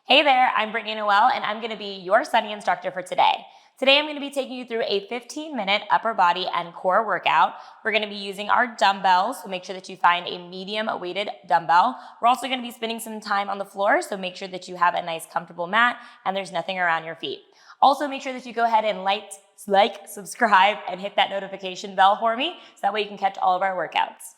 Hey there, I'm Brittany Noelle, and I'm gonna be your study instructor for today. Today, I'm gonna be taking you through a 15-minute upper body and core workout. We're gonna be using our dumbbells, so make sure that you find a medium weighted dumbbell. We're also gonna be spending some time on the floor, so make sure that you have a nice comfortable mat and there's nothing around your feet. Also, make sure that you go ahead and like, subscribe, and hit that notification bell for me, so that way you can catch all of our workouts.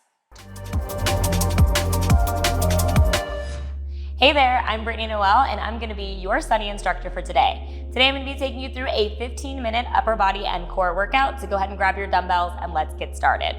Hey there, I'm Brittany Noelle, and I'm gonna be your study instructor for today. Today I'm gonna be taking you through a 15-minute upper body and core workout, so go ahead and grab your dumbbells and let's get started.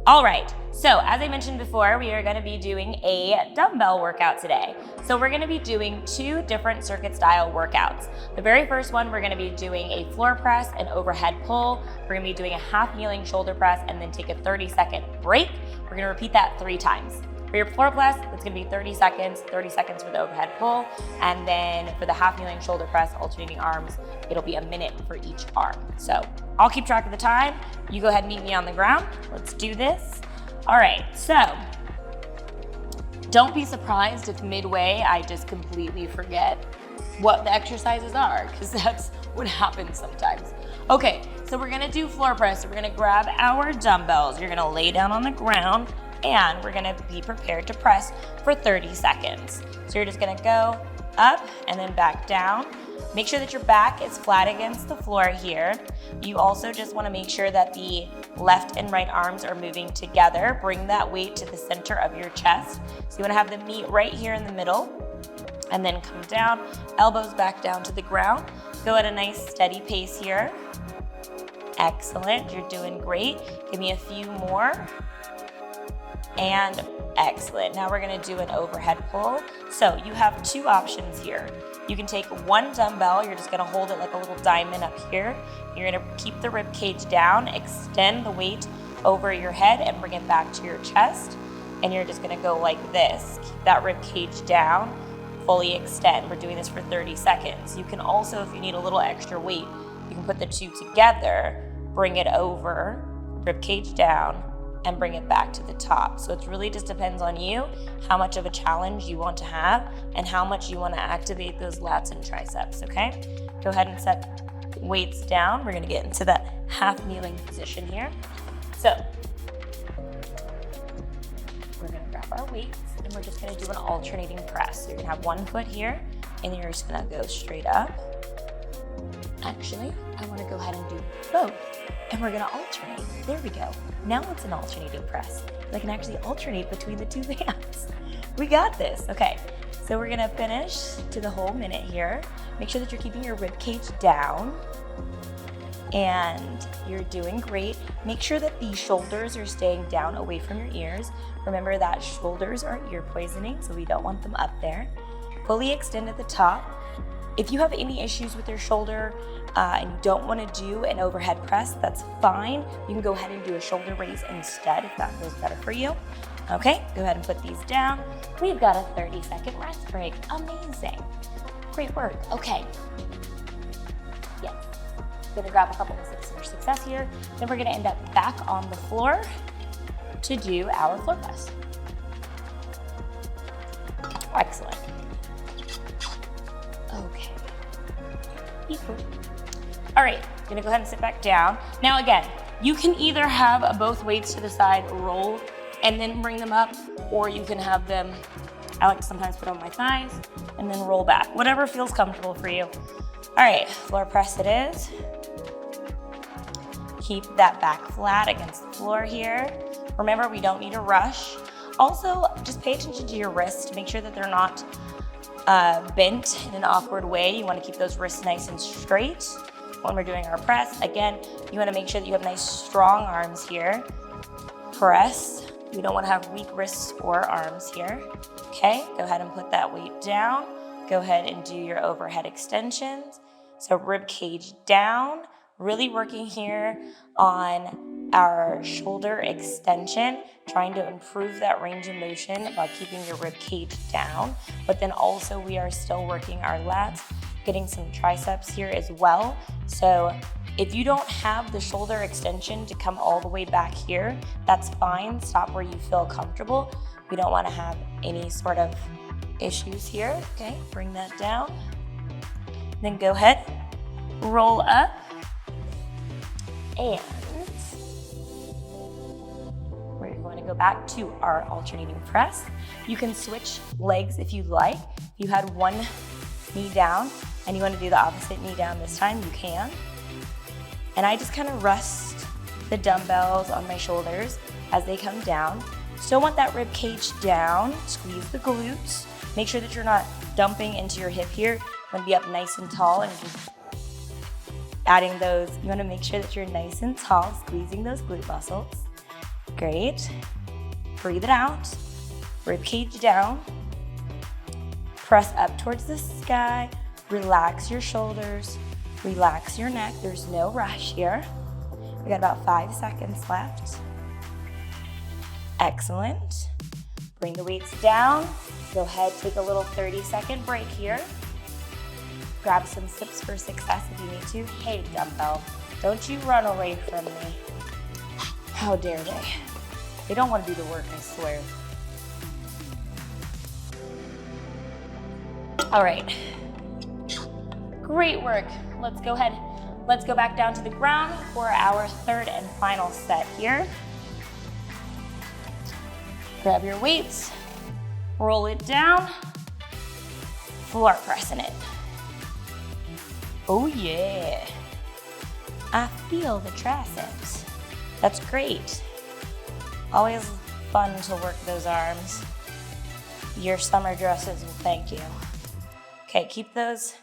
All right, so as I mentioned before, we are gonna be doing a dumbbell workout today. So we're gonna be doing two different circuit style workouts. The very first one, we're gonna be doing a floor press and overhead pull. We're gonna be doing a half kneeling shoulder press and then take a 30-second break. We're gonna repeat that 3 times. For your floor press, it's gonna be 30 seconds for the overhead pull, and then for the half kneeling shoulder press, alternating arms, it'll be a minute for each arm. So I'll keep track of the time. You go ahead and meet me on the ground. Let's do this. All right, so don't be surprised if midway I just completely forget what the exercises are, because that's what happens sometimes. Okay, so we're gonna do floor press. So we're gonna grab our dumbbells. You're gonna lay down on the ground, and we're gonna be prepared to press for 30 seconds. So you're just gonna go up and then back down. Make sure that your back is flat against the floor here. You also just wanna make sure that the left and right arms are moving together. Bring that weight to the center of your chest. So you wanna have them meet right here in the middle, and then come down, elbows back down to the ground. Go at a nice steady pace here. Excellent, you're doing great. Give me a few more. And excellent. Now we're gonna do an overhead pull. So you have 2 options here. You can take one dumbbell, you're just gonna hold it like a little diamond up here. You're gonna keep the rib cage down, extend the weight over your head and bring it back to your chest. And you're just gonna go like this. Keep that rib cage down, fully extend. We're doing this for 30 seconds. You can also, if you need a little extra weight, you can put the 2 together, bring it over, rib cage down, and bring it back to the top. So it really just depends on you, how much of a challenge you want to have and how much you want to activate those lats and triceps, okay? Go ahead and set weights down. We're gonna get into that half kneeling position here. So we're gonna grab our weights and we're just gonna do an alternating press. So you're gonna have one foot here and you're just gonna go straight up. Actually, I wanna go ahead and do both. And we're gonna alternate. There we go. Now it's an alternating press. I can actually alternate between the 2 hands. We got this. Okay, so we're gonna finish to the whole minute here. Make sure that you're keeping your rib cage down. And you're doing great. Make sure that the shoulders are staying down away from your ears. Remember that shoulders are ear poisoning, so we don't want them up there. Fully extend at the top. If you have any issues with your shoulder and you don't want to do an overhead press, that's fine. You can go ahead and do a shoulder raise instead if that feels better for you. Okay, go ahead and put these down. We've got a 30-second rest break. Amazing. Great work. Okay. Yes. Gonna grab a couple of sips for success here. Then we're gonna end up back on the floor to do our floor press. Excellent. Okay. Be cool. All right, gonna go ahead and sit back down. Now again, you can either have both weights to the side, roll, and then bring them up, or you can have them, I like to sometimes put on my thighs, and then roll back. Whatever feels comfortable for you. All right, floor press it is. Keep that back flat against the floor here. Remember, we don't need to rush. Also, just pay attention to your wrists to make sure that they're not bent in an awkward way. You want to keep those wrists nice and straight when we're doing our press. Again, you want to make sure that you have nice strong arms here. Press. We don't want to have weak wrists or arms here. Okay, go ahead and put that weight down. Go ahead and do your overhead extensions. So rib cage down, really working here on our shoulder extension, trying to improve that range of motion by keeping your rib cage down. But then also we are still working our lats, getting some triceps here as well. So if you don't have the shoulder extension to come all the way back here, that's fine. Stop where you feel comfortable. We don't want to have any sort of issues here. Okay, bring that down. Then go ahead, roll up, and we're going to go back to our alternating press. You can switch legs if you'd like. If you had one knee down and you want to do the opposite knee down this time, you can. And I just kind of rest the dumbbells on my shoulders as they come down. Still want that rib cage down, squeeze the glutes. Make sure that you're not dumping into your hip here. You want to be up nice and tall and just adding those. You want to make sure that you're nice and tall, squeezing those glute muscles. Great. Breathe it out. Rib cage down. Press up towards the sky. Relax your shoulders. Relax your neck. There's no rush here. We got about 5 seconds left. Excellent. Bring the weights down. Go ahead, take a little 30-second break here. Grab some sips for success if you need to. Hey, dumbbell, don't you run away from me. How dare they? They don't want to do the work, I swear. All right. Great work. Let's go ahead. Let's go back down to the ground for our third and final set here. Grab your weights, roll it down, floor pressing it. Oh yeah. I feel the triceps. That's great. Always fun to work those arms. Your summer dresses will thank you. Okay, keep those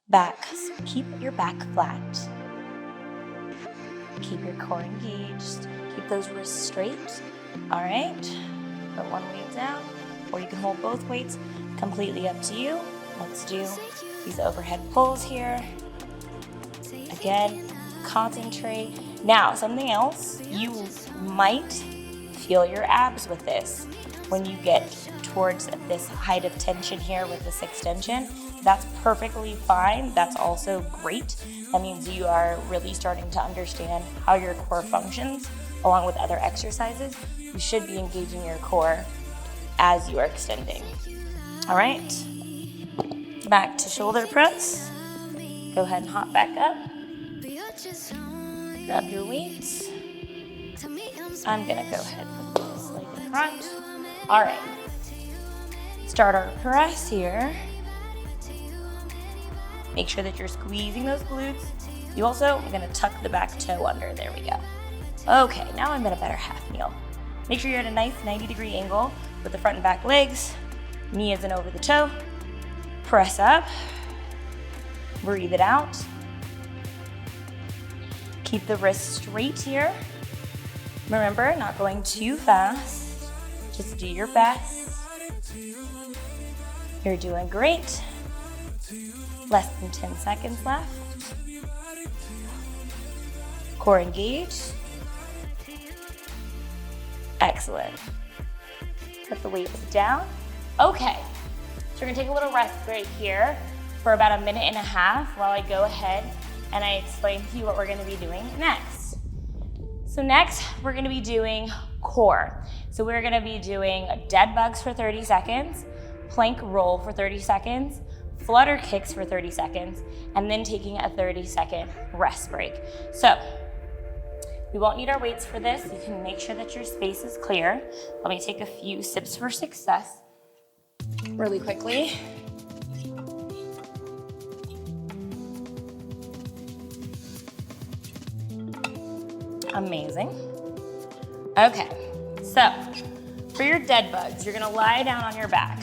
backs, keep your back flat. Keep your core engaged. Keep those wrists straight. All right, put one weight down, or you can hold both weights, completely up to you. Let's do these overhead pulls here. Again, concentrate. Now, something else, you might feel your abs with this. When you get towards this height of tension here with this extension, that's perfectly fine. That's also great. That means you are really starting to understand how your core functions along with other exercises. You should be engaging your core as you are extending. All right, back to shoulder press. Go ahead and hop back up. Grab your weights. I'm gonna go ahead and put this leg in front. All right, start our press here. Make sure that you're squeezing those glutes. You also are gonna tuck the back toe under. There we go. Okay, now I'm in a better half kneel. Make sure you're at a nice 90-degree angle with the front and back legs. Knee isn't over the toe. Press up. Breathe it out. Keep the wrists straight here. Remember, not going too fast. Just do your best. You're doing great. Less than 10 seconds left. Core engaged. Excellent. Put the weights down. Okay, so we're gonna take a little rest break here for about 1.5 minutes while I go ahead and I explain to you what we're gonna be doing next. So next, we're gonna be doing core. So we're gonna be doing dead bugs for 30 seconds, plank roll for 30 seconds, flutter kicks for 30 seconds, and then taking a 30-second rest break. So we won't need our weights for this. You can make sure that your space is clear. Let me take a few sips for success really quickly. Amazing. Okay, so for your dead bugs, you're gonna lie down on your back.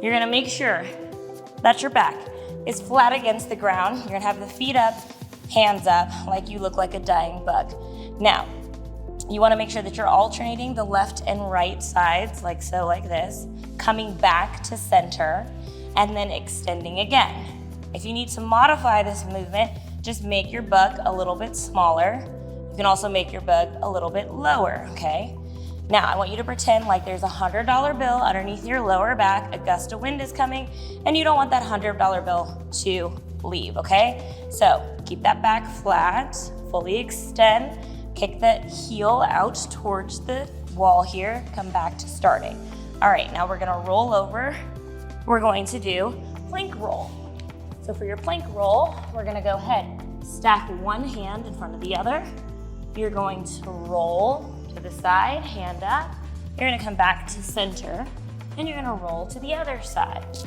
You're gonna make sure that your back is flat against the ground. You're gonna have the feet up, hands up, like you look like a dying bug. Now, you wanna make sure that you're alternating the left and right sides, like so, like this, coming back to center, and then extending again. If you need to modify this movement, just make your bug a little bit smaller. You can also make your bug a little bit lower, okay? Now, I want you to pretend like there's a $100 bill underneath your lower back, a gust of wind is coming, and you don't want that $100 bill to leave, okay? So keep that back flat, fully extend, kick that heel out towards the wall here, come back to starting. All right, now we're gonna roll over. We're going to do plank roll. So for your plank roll, we're gonna go ahead, stack one hand in front of the other. You're going to roll to the side, hand up. You're gonna come back to center, and you're gonna roll to the other side.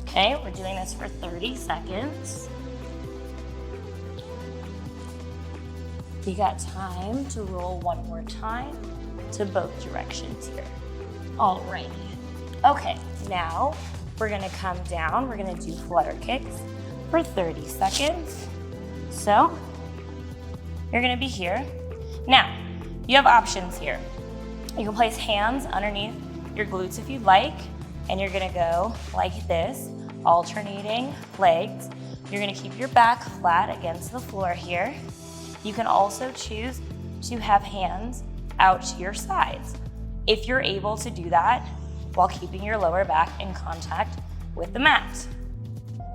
Okay, we're doing this for 30 seconds. You got time to roll one more time to both directions here. Alrighty. Okay, now we're gonna come down. We're gonna do flutter kicks for 30 seconds. So you're gonna be here. Now, you have options here. You can place hands underneath your glutes if you'd like, and you're gonna go like this, alternating legs. You're gonna keep your back flat against the floor here. You can also choose to have hands out to your sides, if you're able to do that while keeping your lower back in contact with the mat.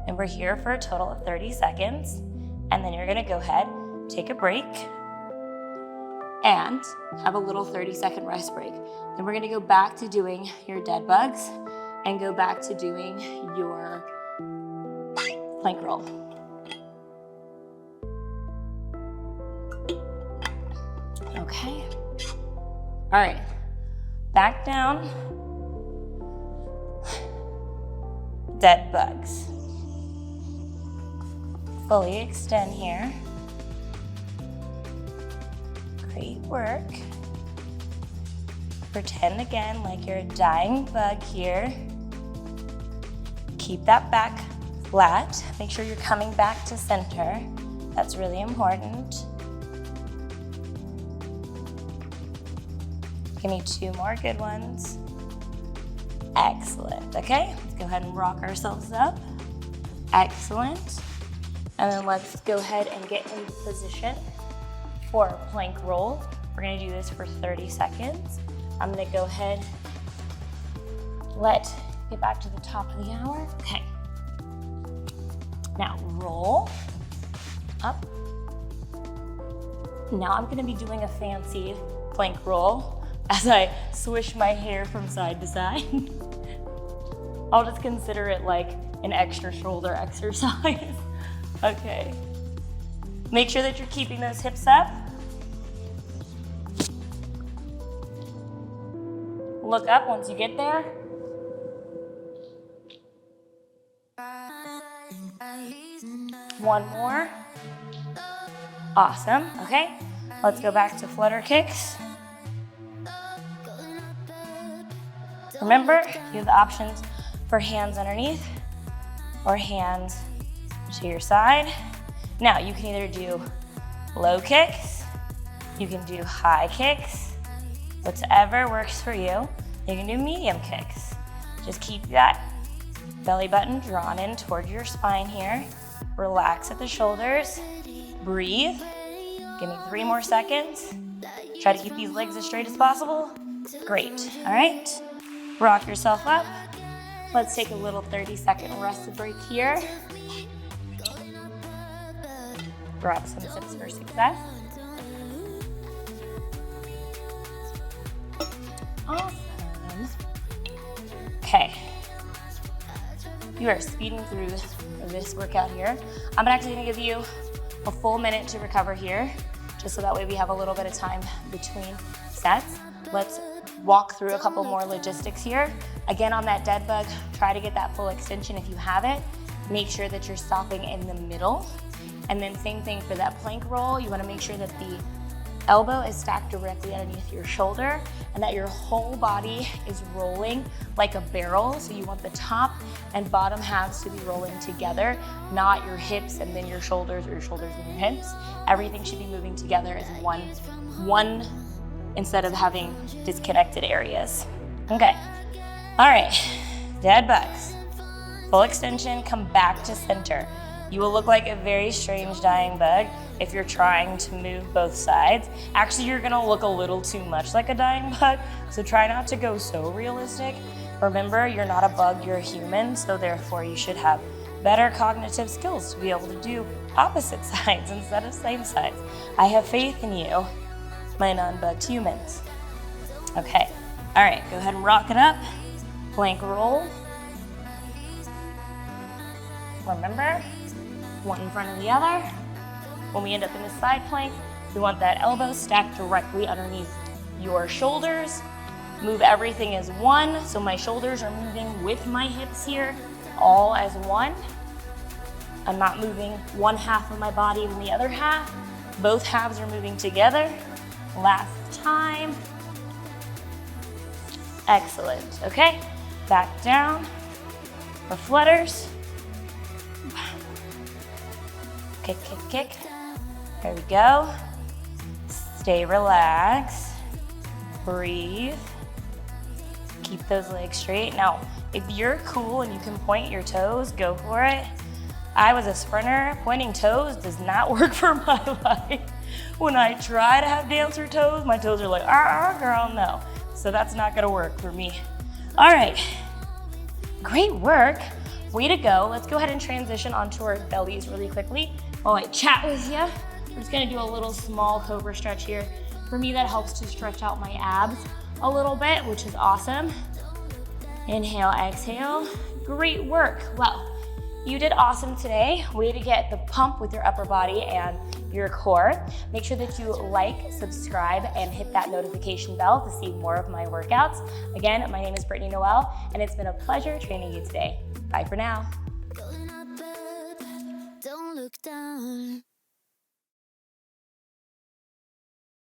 And we're here for a total of 30 seconds. And then you're gonna go ahead, take a break, and have a little 30-second rest break. Then we're gonna go back to doing your dead bugs and go back to doing your plank roll. Okay. All right, back down. Dead bugs. Fully extend here. Great work. Pretend again like you're a dying bug here. Keep that back flat. Make sure you're coming back to center. That's really important. Give me 2 more good ones. Excellent, okay? Let's go ahead and rock ourselves up. Excellent. And then let's go ahead and get in position for a plank roll. We're gonna do this for 30 seconds. I'm gonna go ahead, get back to the top of the hour. Okay. Now roll up. Now I'm gonna be doing a fancy plank roll as I swish my hair from side to side. I'll just consider it like an extra shoulder exercise. Okay. Make sure that you're keeping those hips up. Look up once you get there. One more. Awesome, okay. Let's go back to flutter kicks. Remember, you have the options for hands underneath or hands to your side. Now, you can either do low kicks, you can do high kicks, whatever works for you. You can do medium kicks. Just keep that belly button drawn in toward your spine here. Relax at the shoulders. Breathe. Give me 3 more seconds. Try to keep these legs as straight as possible. Great, all right. Rock yourself up. Let's take a little 30-second rest break here. Grab some sips for success. Awesome. Okay. You are speeding through this workout here. I'm actually gonna give you a full minute to recover here, just so that way we have a little bit of time between sets. Let's walk through a couple more logistics here. Again, on that dead bug, try to get that full extension if you have it. Make sure that you're stopping in the middle. And then same thing for that plank roll. You wanna make sure that the elbow is stacked directly underneath your shoulder and that your whole body is rolling like a barrel. So you want the top and bottom halves to be rolling together, not your hips and then your shoulders or your shoulders and your hips. Everything should be moving together as one instead of having disconnected areas. Okay, all right, dead bugs. Full extension, come back to center. You will look like a very strange dying bug if you're trying to move both sides. Actually, you're gonna look a little too much like a dying bug, so try not to go so realistic. Remember, you're not a bug, you're a human, so therefore you should have better cognitive skills to be able to do opposite sides instead of same sides. I have faith in you, my non-bugged humans. Okay, All right, go ahead and rock it up. Plank roll. Remember, one in front of the other. When we end up in the side plank, we want that elbow stacked directly underneath your shoulders. Move everything as one, so my shoulders are moving with my hips here, all as one. I'm not moving one half of my body and the other half. Both halves are moving together. Last time. Excellent, okay? Back down for flutters. Kick, kick, kick. There we go. Stay relaxed. Breathe. Keep those legs straight. Now, if you're cool and you can point your toes, go for it. I was a sprinter. Pointing toes does not work for my life. When I try to have dancer toes, my toes are like, girl, no. So that's not gonna work for me. All right, great work. Way to go. Let's go ahead and transition onto our bellies really quickly while I chat with you. We're just gonna do a little small Cobra stretch here. For me, that helps to stretch out my abs a little bit, which is awesome. Inhale, exhale. Great work. Well, you did awesome today. Way to get the pump with your upper body and your core. Make sure that you like, subscribe, and hit that notification bell to see more of my workouts. Again, my name is Brittany Noelle, and it's been a pleasure training you today. Bye for now. Going up, don't look down.